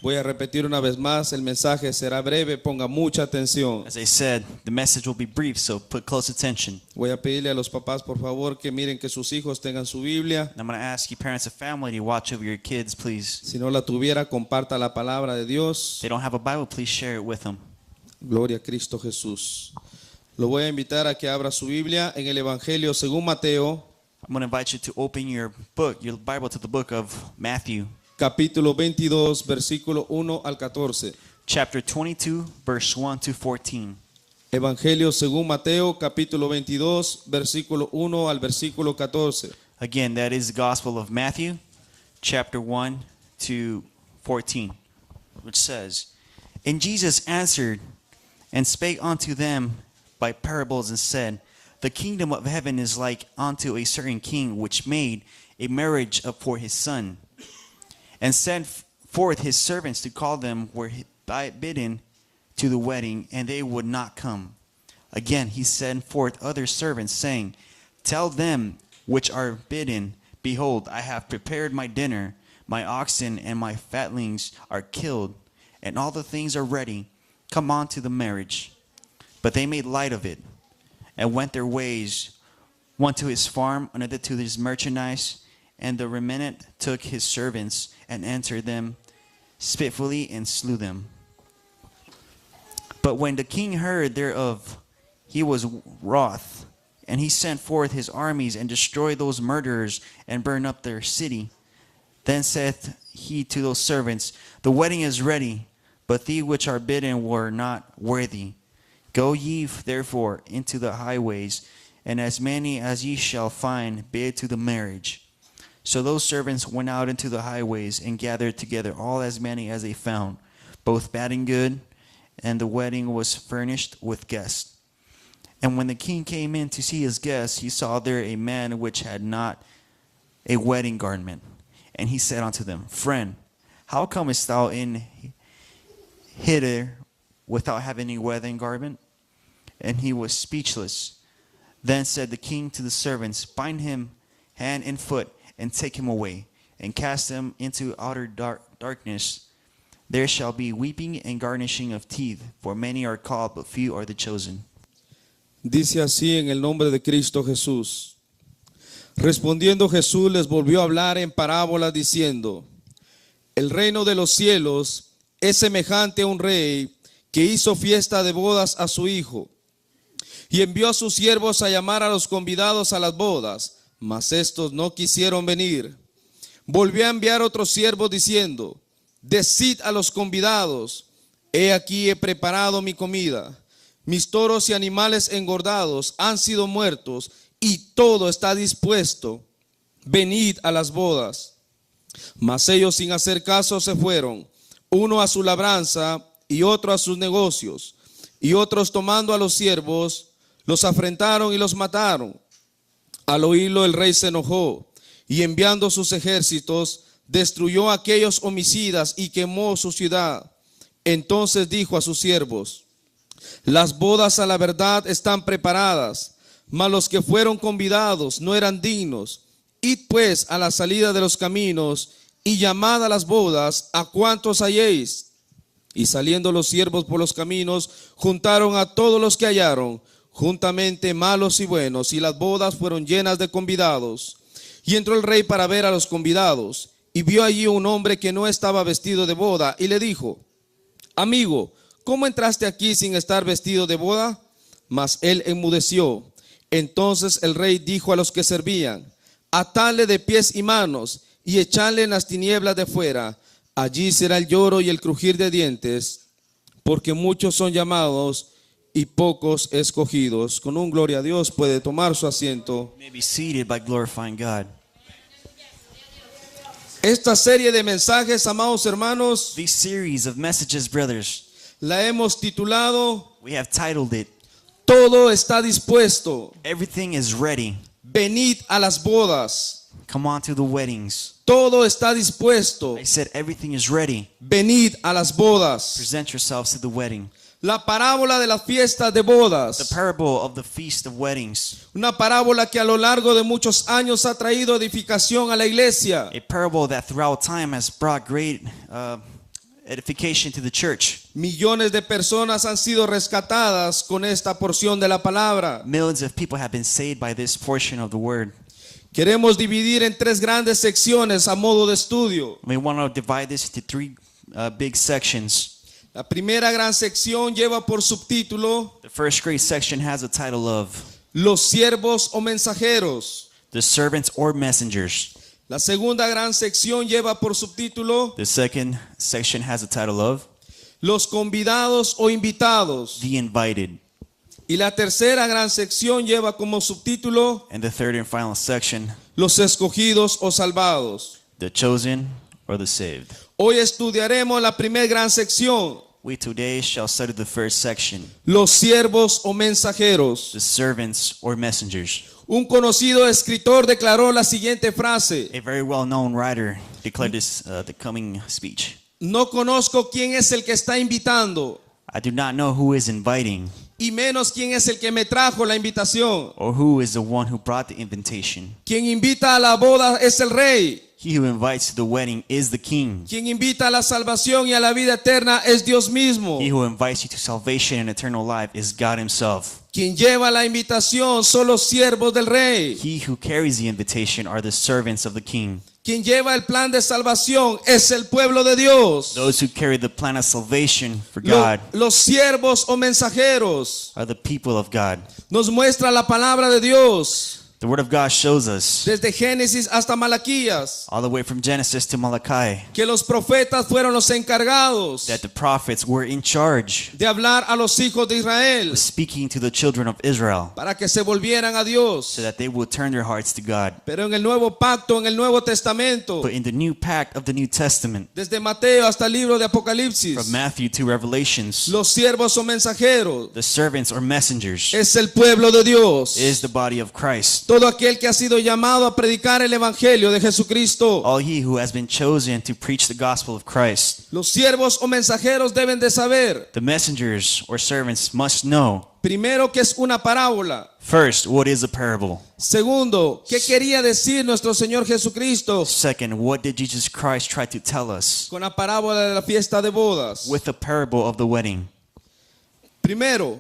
Voy a repetir una vez más, el mensaje será breve, ponga mucha atención. As I said, the message will be brief, so put close attention. Voy a pedirle a los papás, por favor, que miren que sus hijos tengan su Biblia. And I'm going to ask you, parents of family, to watch over your kids, please. Si no la tuviera, comparta la palabra de Dios. If they don't have a Bible, please share it with them. Gloria a Cristo Jesús. Lo voy a invitar a que abra su Biblia en el Evangelio según Mateo, I'm going to invite you to open your Bible to the book of Matthew, capítulo 22, versículo 1 al 14. chapter 22, verse 1 to 14. Evangelio según Mateo, capítulo 22, versículo 1 al versículo 14. Again, that is the Gospel of Matthew, chapter 1 to 14, which says, And Jesus answered and spake unto them by parables and said, The kingdom of heaven is like unto a certain king which made a marriage for his son, and sent forth his servants to call them were bidden to the wedding, and they would not come. Again he sent forth other servants, saying, Tell them which are bidden, Behold, I have prepared my dinner, my oxen and my fatlings are killed, and all the things are ready. Come on to the marriage. But they made light of it, and went their ways, one to his farm, another to his merchandise, and the remnant took his servants, and entered them spitefully, and slew them. But when the king heard thereof, he was wroth, and he sent forth his armies, and destroyed those murderers, and burned up their city. Then saith he to those servants, The wedding is ready, but ye which are bidden were not worthy. Go ye therefore into the highways, and as many as ye shall find, bid to the marriage. So those servants went out into the highways, and gathered together all as many as they found, both bad and good, and the wedding was furnished with guests. And when the king came in to see his guests, he saw there a man which had not a wedding garment. And he said unto them, Friend, how comest thou in hither without having a wedding garment? And he was speechless. Then said the king to the servants, Bind him hand and foot, and take him away, and cast him into outer darkness. There shall be weeping and gnashing of teeth, for many are called, but few are the chosen. Dice así en el nombre de Cristo Jesús. Respondiendo Jesús les volvió a hablar en parábola diciendo, El reino de los cielos es semejante a un rey que hizo fiesta de bodas a su hijo, y envió a sus siervos a llamar a los convidados a las bodas, mas estos no quisieron venir. Volvió a enviar otros siervos diciendo, Decid a los convidados, he aquí he preparado mi comida, mis toros y animales engordados han sido muertos, y todo está dispuesto, venid a las bodas. Mas ellos sin hacer caso se fueron, uno a su labranza y otro a sus negocios, y otros tomando a los siervos, los afrentaron y los mataron. Al oírlo el rey se enojó, y enviando sus ejércitos, destruyó a aquellos homicidas y quemó su ciudad. Entonces dijo a sus siervos, Las bodas a la verdad están preparadas, mas los que fueron convidados no eran dignos. Id pues a la salida de los caminos, y llamad a las bodas a cuantos halléis. Y saliendo los siervos por los caminos, juntaron a todos los que hallaron, juntamente malos y buenos, y las bodas fueron llenas de convidados. Y entró el rey para ver a los convidados, y vio allí un hombre que no estaba vestido de boda, y le dijo, Amigo, ¿cómo entraste aquí sin estar vestido de boda? Mas él enmudeció. Entonces el rey dijo a los que servían, Atadle de pies y manos, y echadle en las tinieblas de fuera. Allí será el lloro y el crujir de dientes, porque muchos son llamados y pocos escogidos. Con un gloria a Dios puede tomar su asiento. You may be seated by glorifying God. Esta serie de mensajes, amados hermanos, This series of messages, brothers, la hemos titulado we have titled it, Todo está dispuesto, Everything is Ready. venid a las bodas. Come on to the weddings. Todo está dispuesto, I said everything is ready. venid a las bodas. Present yourselves to the wedding. La parábola de la fiesta de The bodas, parable of the feast of weddings. una parábola que a lo largo de muchos años ha traído edificación a la iglesia. A parable that throughout time has brought great edification to the church. Millones de personas han sido rescatadas con esta porción de la palabra. Millions of people have been saved by this portion of the word. Queremos dividir en tres grandes secciones a modo de estudio. We want to divide this into three big sections. La primera gran sección lleva por subtítulo The first great section has a title of Los siervos o mensajeros. The Servants or Messengers. La segunda gran sección lleva por subtítulo The second section has a title of Los convidados o invitados. The Invited. Y la tercera gran sección lleva como subtítulo And the third and final section, Los escogidos o salvados. The Chosen or the Saved. Hoy estudiaremos la primera gran sección, We today shall study the first section, los siervos o mensajeros. The Servants or Messengers. Un conocido escritor declaró la siguiente frase: A very well-known writer declared this the coming speech. no conozco quién es el que está invitando, I do not know who is inviting y menos quién es el que me trajo la invitación. or who is the one who brought the invitation. Quien invita a la boda es el rey. He who invites to the wedding is the king. Quien invita a la salvación y a la vida eterna es Dios mismo. He who invites you to salvation and eternal life is God himself. Quien lleva la invitación son los siervos del rey. He who carries the invitation are the servants of the king. Quien lleva el plan de salvación es el pueblo de Dios. Those who carry the plan of salvation for Lo- God los siervos o mensajeros are the people of God. nos muestra la palabra de Dios The word of God shows us, desde Génesis hasta Malaquías, all the way from Genesis to Malachi, que los profetas fueron los encargados that the prophets were in charge de hablar a los hijos de Israel of speaking to the children of Israel para que se volvieran a Dios. so that they would turn their hearts to God. Pero en el nuevo pacto, en el Nuevo Testamento, But in the new pact of the New Testament, desde Mateo hasta el libro de from Apocalipsis, Matthew to Revelations, los siervos o mensajeros the servants or messengers es el pueblo de Dios. is the body of Christ. Todo aquel que ha sido llamado a predicar el evangelio de Jesucristo. All he who has been chosen to preach the gospel of Christ. Los siervos o mensajeros deben de saber, The messengers or servants must know, primero, que es una parábola. first, what is a parable. Segundo, ¿qué quería decir nuestro Señor Jesucristo Second, what did Jesus Christ try to tell us con la parábola de la fiesta de bodas? with the parable of the wedding? Primero,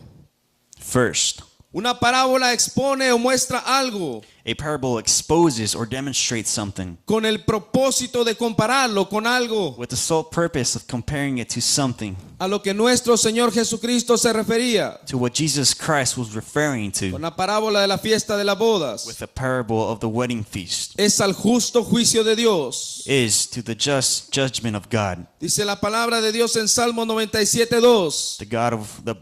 First, una parábola expone o muestra algo a parable exposes or demonstrates something con el propósito de compararlo con algo with the sole purpose of comparing it to something, a lo que nuestro Señor Jesucristo se refería to what Jesus Christ was referring con to la parábola de la fiesta de las bodas. with the parable of the wedding feast, Es al justo juicio de Dios. is to the just judgment of God. Dice la palabra de Dios en Salmo 97:2.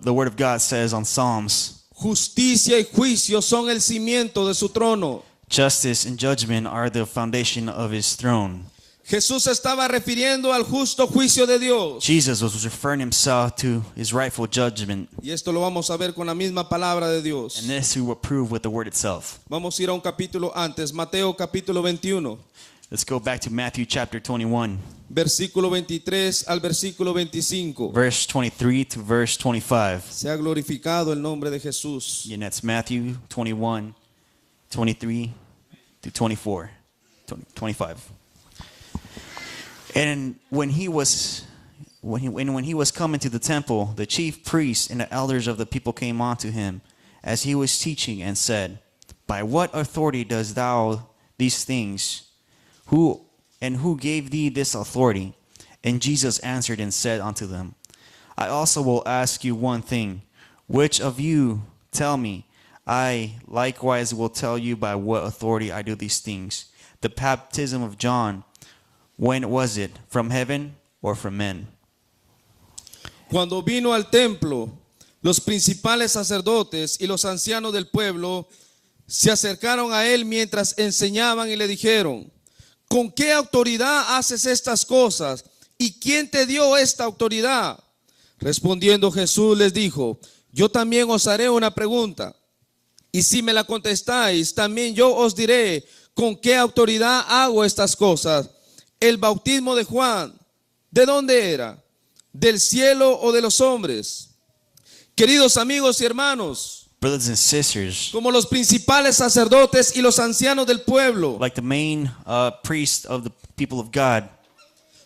The word of God says on Psalms, Justicia y juicio son el cimiento de su trono. justice and judgment are the foundation of his throne. Jesús estaba refiriendo al justo juicio de Dios. Jesus was referring himself to his rightful judgment, Y esto lo vamos a ver con la misma palabra de Dios. and this we will prove with the word itself. Vamos a ir a un capítulo antes, Mateo capítulo 21, Let's go back to Matthew chapter 21, versículo 23 al versículo 25. verse 23 to verse 25. Se ha glorificado el nombre de Jesús. And that's Matthew 21, 23 to 24, 25. And when he was coming to the temple, the chief priests and the elders of the people came unto him as he was teaching and said, By what authority dost thou these things? Who gave thee this authority? And Jesus answered and said unto them, I also will ask you one thing. Which of you tell me? I likewise will tell you by what authority I do these things. The baptism of John, when was it? From heaven or from men? Cuando vino al templo, los principales sacerdotes y los ancianos del pueblo se acercaron a él mientras enseñaban y le dijeron, ¿con qué autoridad haces estas cosas? ¿Y quién te dio esta autoridad? Respondiendo Jesús les dijo, yo también os haré una pregunta. Y si me la contestáis, también yo os diré con qué autoridad hago estas cosas. El bautismo de Juan, ¿de dónde era? ¿Del cielo o de los hombres? Queridos amigos y hermanos, Brothers and sisters, como los principales sacerdotes y los ancianos del pueblo, like the main priest of the people of God,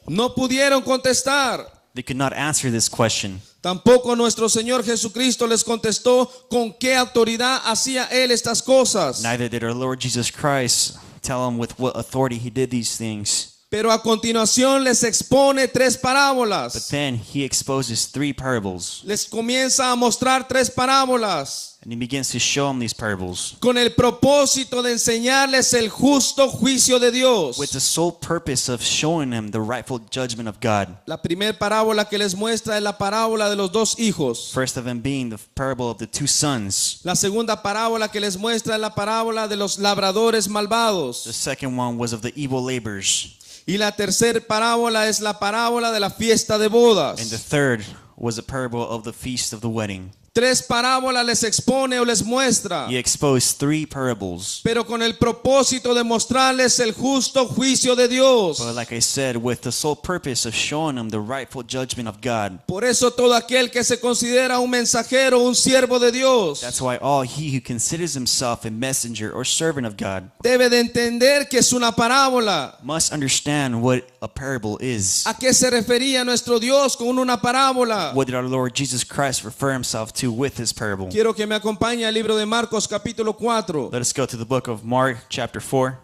no pudieron contestar. They could not answer this question. Tampoco nuestro Señor Jesucristo les contestó con qué autoridad hacía Él estas cosas. Neither did our Lord Jesus Christ tell them with what authority he did these things. Pero a continuación les expone tres But parábolas. then he exposes 3 parables. Les comienza a mostrar tres parábolas And he begins to show them these parables con el propósito de enseñarles el justo juicio de Dios. with the sole purpose of showing them the rightful judgment of God. La primera parábola que les muestra es la parábola de los dos hijos. First of them being the parable of the 2 sons. La segunda parábola que les muestra es la parábola de los labradores The malvados. second one was of the evil laborers. Y la tercera parábola es la parábola de la fiesta de And the bodas. third was the parable of the feast of the wedding. Tres parábolas les expone o les muestra, He exposed 3 parables. pero con el propósito de mostrarles el justo juicio de Dios. But like I said, with the sole purpose of showing them the rightful judgment of God. Por eso todo aquel que se considera un mensajero, un siervo de Dios, That's why all he who considers himself a messenger or servant of God debe de entender que es una parábola. must understand what a parable is. ¿A qué se refería nuestro Dios con una parábola? What did our Lord Jesus Christ refer himself to with his parable? Quiero que me acompañe al libro de Marcos capítulo 4. Let us go to the book of Mark chapter 4.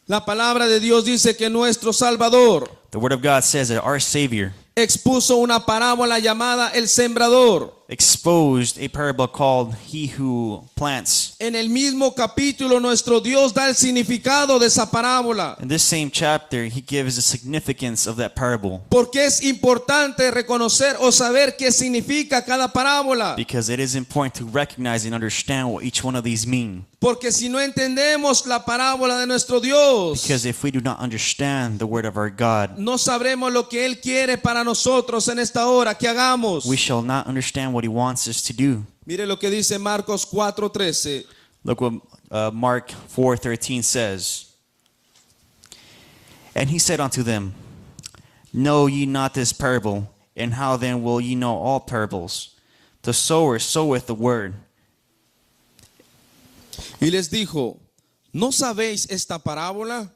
La palabra de Dios dice que nuestro Salvador The word of God says that our Savior expuso una parábola llamada el sembrador. exposed a parable called He Who Plants. En el mismo capítulo nuestro Dios da el significado de esa parábola. In this same chapter, he gives the significance of that parable Porque es importante reconocer o saber qué significa cada parábola. because it is important to recognize and understand what each one of these mean. Porque si no entendemos la parábola de nuestro Dios, Because if we do not understand the word of our God, no sabremos lo que Él quiere para nosotros en esta hora que hagamos. we shall not understand what he wants us to do. Mire lo que dice Marcos 4:13. Look what Mark 4:13 says. And he said unto them, Know ye not this parable? And how then will ye know all parables? The sower soweth the word. Y les dijo, ¿no sabéis esta parábola?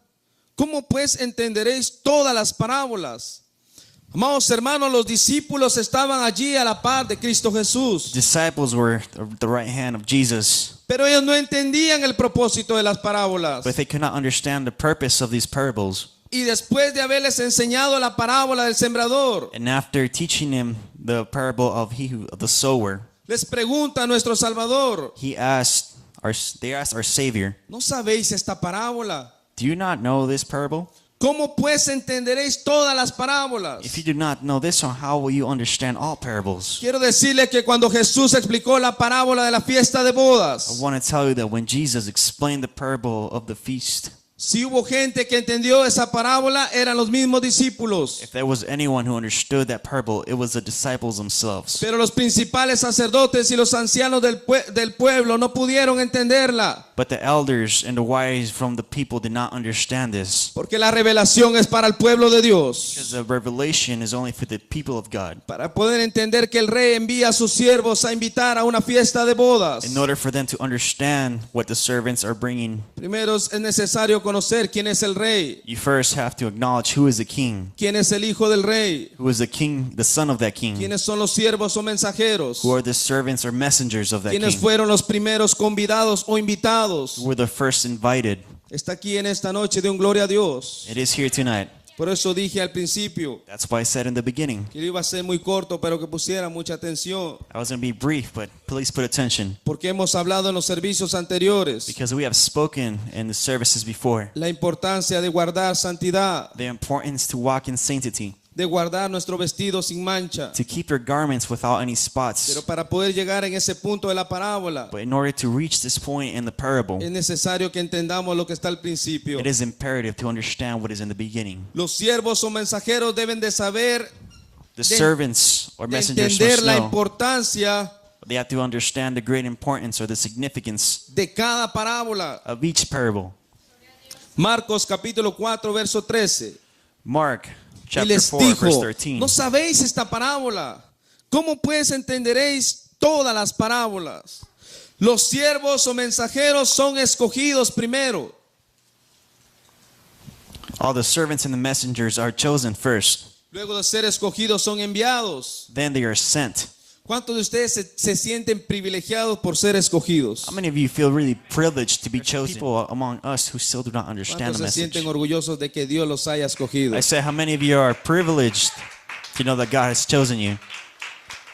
¿Cómo pues entenderéis todas las parábolas? Amados hermanos, los discípulos estaban allí a la par de Cristo Jesús, Disciples were the right hand of Jesus, pero ellos no entendían el propósito de las parábolas. but they could not understand the purpose of these parables. Y después de haberles enseñado la parábola del sembrador, And after teaching him the parable of of the sower, les pregunta a nuestro Salvador, they asked our Savior, ¿no sabéis esta parábola? Do you not know this parable? ¿Cómo pues entenderéis todas las parábolas? If you do not know this one, how will you understand all parables? Quiero decirle que cuando Jesús explicó la parábola de la fiesta de I bodas, want to tell you that when Jesus explained the parable of the feast, si hubo gente que entendió esa parábola, eran los mismos discípulos. if there was anyone who understood that parable, it was the disciples themselves. Pero los principales sacerdotes y los ancianos del pueblo no pudieron entenderla, But the elders and the wise from the people did not understand this, porque la revelación es para el pueblo de Dios. because the revelation is only for the people of God. Para poder entender que el rey envía a sus siervos a invitar a una fiesta de bodas, In order for them to understand what the servants are bringing, primero es necesario conocer quién es el rey, you first have to acknowledge who is the king, quién es el hijo del rey, who is the king, the son of that king, quiénes son los siervos o mensajeros, who are the servants or messengers of that quiénes king, fueron los primeros convidados o invitados. who were the first invited. Está aquí en esta noche de un gloria a Dios. It is here tonight. Por eso dije al principio That's why I said in the beginning, que iba a ser muy corto, pero que pusiera mucha atención, I was going to be brief, but please put attention, porque hemos hablado en los servicios anteriores because we have spoken in the services before la importancia de guardar santidad, the importance to walk in sanctity, de guardar nuestro vestido sin mancha. to keep your garments without any Pero spots. para poder llegar en ese punto de la parábola, But in order to reach this point in the parable, es necesario que entendamos lo que está al principio. it is imperative to understand what is in the beginning. Los siervos o mensajeros deben de saber, The servants or de messengers entender must la know. importancia They have to understand the great importance or the significance de cada parábola. of each parable. Marcos capítulo 4, verso 13. Mark Y chapter les 4, verse dijo, 13. ¿no sabéis esta parábola? ¿Cómo pues entenderéis todas las parábolas? Los siervos o mensajeros son escogidos primero. All the servants and the messengers are chosen first. Luego de ser escogidos son enviados. Then they are sent. ¿Cuántos de ustedes se sienten privilegiados por ser escogidos? How many of you feel really privileged to be chosen? People among us who still do not understand ¿Cuántos the se message. sienten orgullosos de que Dios los haya escogido? I say, how many of you are privileged to know that God has chosen you?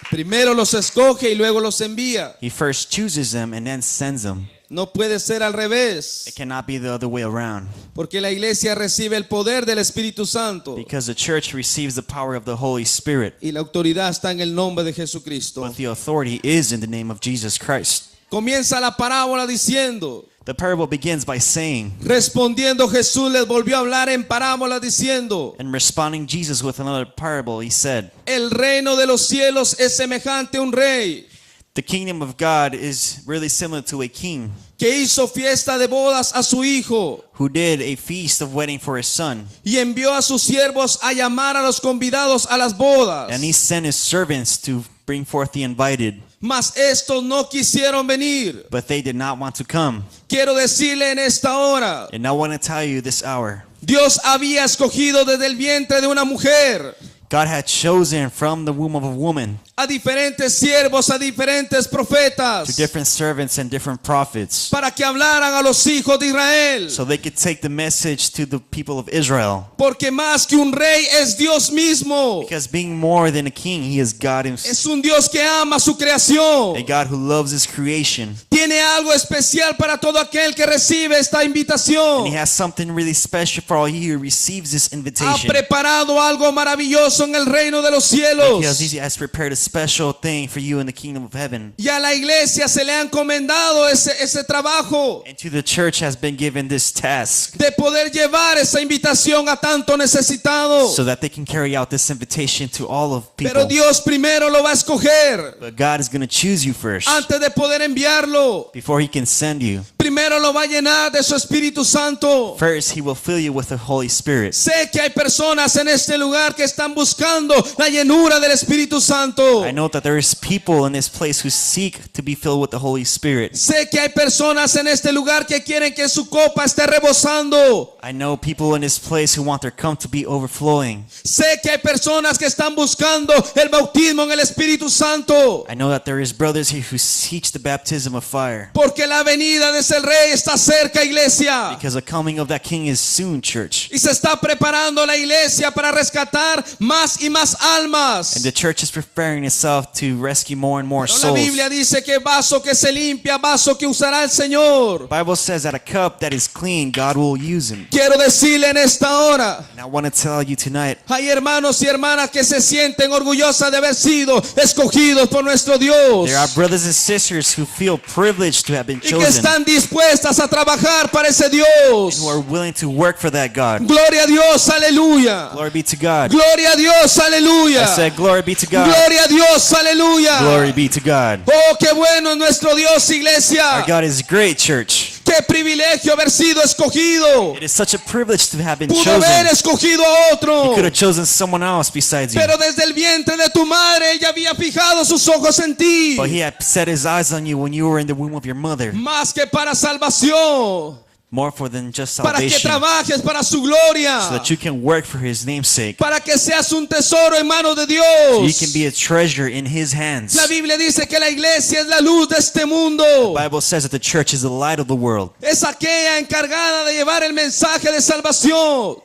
Primero los escoge y luego los envía. He first chooses them and then sends them. No puede ser al revés, It cannot be the other way around, porque la iglesia recibe el poder del Espíritu Santo because the church receives the power of the Holy Spirit, y la autoridad está en el nombre de Jesucristo. but the authority is in the name of Jesus Christ. Comienza la parábola diciendo, The parable begins by saying, respondiendo Jesús les volvió a hablar en parábola diciendo, and responding Jesus with another parable, he said, el reino de los cielos es semejante a un rey the kingdom of God is really similar to a king que hizo fiesta de bodas a su hijo who did a feast of wedding for his son, y envió a sus siervos a llamar a los convidados a las bodas. and he sent his servants to bring forth the invited, Mas estos no quisieron venir. but they did not want to come. Quiero decirle en esta hora, And I want to tell you this hour, Dios había escogido desde el vientre de una mujer God had chosen from the womb of a woman a diferentes siervos, a diferentes to profetas, different servants and different prophets, para que hablaran a los hijos de Israel. so they could take the message to the people of Israel. Porque más que un rey es Dios mismo. Because being more than a king, he is God himself, Es un Dios que ama su creación. a God who loves his creation. Tiene algo especial para todo aquel que recibe esta And invitación. he has something really special for all he who receives this Ha invitation. preparado algo maravilloso en el reino de los Because cielos. he has prepared a special thing for you in the kingdom of heaven. Y a la iglesia se le ha encomendado ese trabajo And to the church has been given this task de poder llevar esa invitación a tanto necesitado. so that they can carry out this invitation to all of Pero people. Dios primero lo va a escoger But God is going to choose you first antes de poder enviarlo. before he can send you. Primero lo va a llenar de su Espíritu Santo. First, he will fill you with the Holy Spirit. Sé que hay personas en este lugar que están buscando la llenura del Espíritu Santo. I know that there is people in this place who seek to be filled with the Holy Spirit. Sé que hay personas en este lugar que quieren que su copa esté rebosando. I know people in this place who want their cup to be overflowing. Sé que hay personas que están buscando el bautismo en el Espíritu Santo. I know that there is brothers here who seek the baptism of fire. Porque la venida de ese rey está cerca, iglesia. Because the coming of that king is soon, church. Y se está preparando la iglesia para rescatar más y más almas. And the church is preparing itself to rescue more and more Pero la souls. Biblia dice que vaso que se limpia, vaso que usará el Señor. The Bible says that a cup that is clean, God will use him. Quiero decirle en esta hora, And I want to tell you tonight, hay hermanos y hermanas que se sienten orgullosas de haber sido escogidos por nuestro Dios. there are brothers and sisters who feel privileged to have been Y que chosen, están dispuestas a trabajar para ese Dios. who are willing to work for that God. Gloria a Dios, aleluya. Glory be to God. Gloria a Dios, I aleluya. said, glory be to God. Gloria a Dios, aleluya. Glory be to God. Oh, qué bueno es nuestro Dios, Our iglesia. God is great, church. Qué privilegio haber sido escogido. It is such a privilege to have been Pudo haber chosen. escogido a You otro. could have chosen someone else besides you. Pero desde el vientre de tu madre ella había fijado sus ojos en ti. But he had set his eyes on you when you were in the womb of your mother. Más que para salvación. More for than just Para que salvation. trabajes para su So gloria. that you can work for his name's sake. Para que seas un tesoro en manos de So you can Dios. be a treasure in his hands. La Biblia dice que la iglesia es la luz de este mundo. The Bible says that the church is the light of the world. Es aquella encargada de llevar el mensaje de salvación.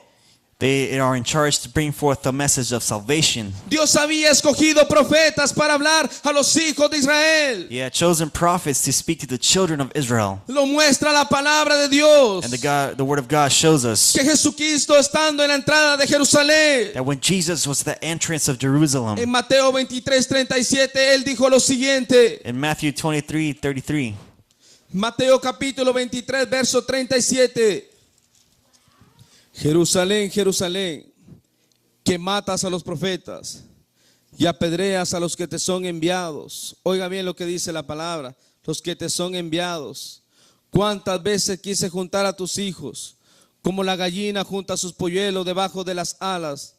They are in charge to bring forth the message of salvation. Dios había escogido profetas para hablar a los hijos de Israel. He had chosen prophets to speak to the children of Israel. Lo muestra la palabra de Dios. And the word of God shows us Que Jesucristo estando en la entrada de Jerusalén. that when Jesus was at the entrance of Jerusalem, En Mateo 23:37 él dijo lo siguiente. in Matthew 23:33, Mateo capítulo 23 verso 37. Jerusalén, Jerusalén, que matas a los profetas y apedreas a los que te son enviados. Oiga bien lo que dice la palabra, los que te son enviados. ¿Cuántas veces quise juntar a tus hijos, como la gallina junta sus polluelos debajo de las alas,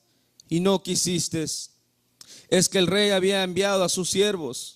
y no quisiste? Es que el rey había enviado a sus siervos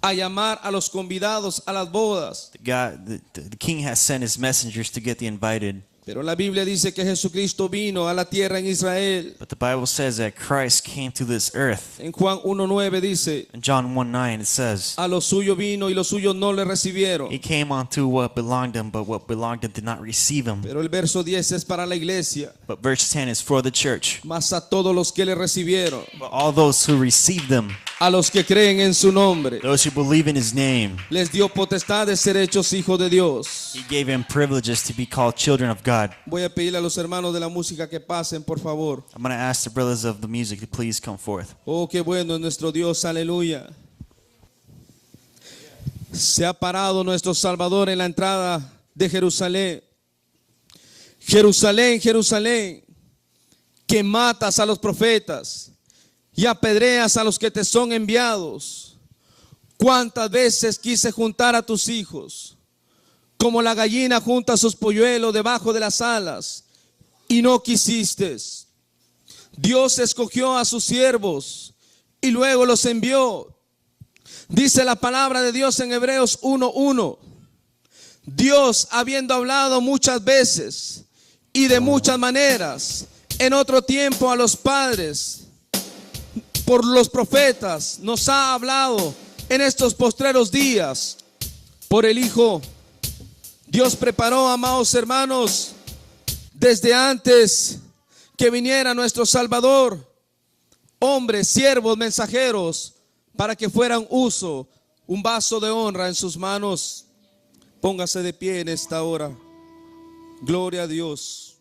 a llamar a los convidados a las bodas. the king has sent his messengers to get the invited. Pero la Biblia dice que Jesucristo vino a la tierra en Israel. But the Bible says that Christ came to this earth. En Juan 1:9 dice, In John 1:9 it says, a los suyos vino y los suyos no le recibieron. He came unto what belonged him, but what belonged him did not receive him. Pero el verso 10 es para la iglesia. But verse 10 is for the church. Mas a todos los que le recibieron, But all those who received them, a los que creen en su nombre, those who believe in his name, les dio potestad de ser hechos hijos de Dios. he gave him privileges to be called children of God. Voy a pedirle a los hermanos de la música que pasen, por favor. I'm going to ask the brothers of the music to please come forth. Oh, qué bueno es nuestro Dios, aleluya. Se ha parado nuestro Salvador en la entrada de Jerusalén. Jerusalén, Jerusalén, que matas a los profetas y apedreas a los que te son enviados. Cuántas veces quise juntar a tus hijos, como la gallina junta sus polluelos debajo de las alas, y no quisiste. Dios escogió a sus siervos y luego los envió. Dice la palabra de Dios en Hebreos 1:1. Dios, habiendo hablado muchas veces y de muchas maneras en otro tiempo a los padres por los profetas, nos ha hablado en estos postreros días por el Hijo. Dios preparó, amados hermanos, desde antes que viniera nuestro Salvador, hombres, siervos, mensajeros, para que fueran un vaso de honra en sus manos. Póngase de pie en esta hora. Gloria a Dios.